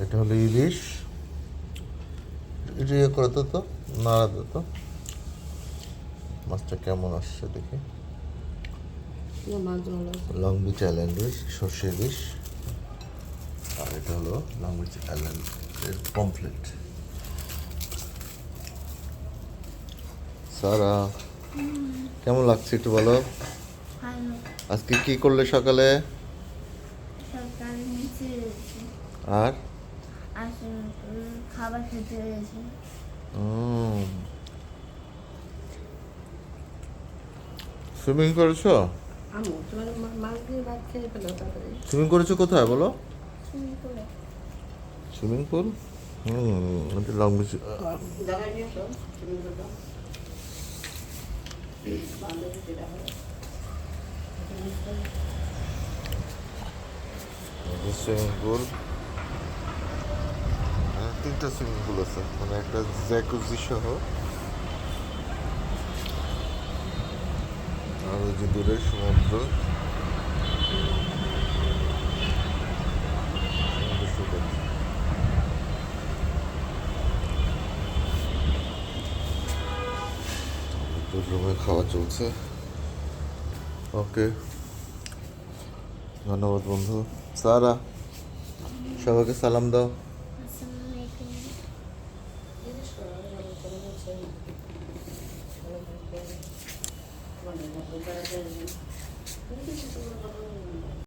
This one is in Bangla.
এটা হলো ইলিশ। এটা ইয়ে করে তো নাড়া দিত। মাছটা কেমন আসছে দেখি। লং বিচ আইল্যান্ড ইলিশ, সর্ষে ইলিশ। আর এটা হলো লং বিচ আইল্যান্ড এর পমফ্লেট। সারা কেমন লাগছে একটু বলো। ভালো। আজকে কি করলে সকালে? সকালে নিচে রয়েছে আর আসলে খাবার খেতে রয়েছে। সুইমিং করেছো? আমু তোমার মাছ দিয়ে ভাত খেয়ে ফেলো তাড়াতাড়ি। সুইমিং করেছো কোথায় বলো? সুইমিং পুলে। Swimming pool. এটা লং বিচ। জায়গায় নিয়ে এসো তুমি বলতো বান্ধবী যেটা হয় সুইমিং পুল। তিনটা সুইমিং পুল আছে, মানে একটা জ্যাকুজি সহ। আর ওই যে দূরে সমুদ্র। রুমে খাওয়া চলছে। ওকে, ধন্যবাদ বন্ধু। সারা সবাইকে সালাম দাও। আসসালামু আলাইকুম। জিজ্ঞেস করো ভালো করে বলছে ভালো করে মানে তাড়াতাড়ি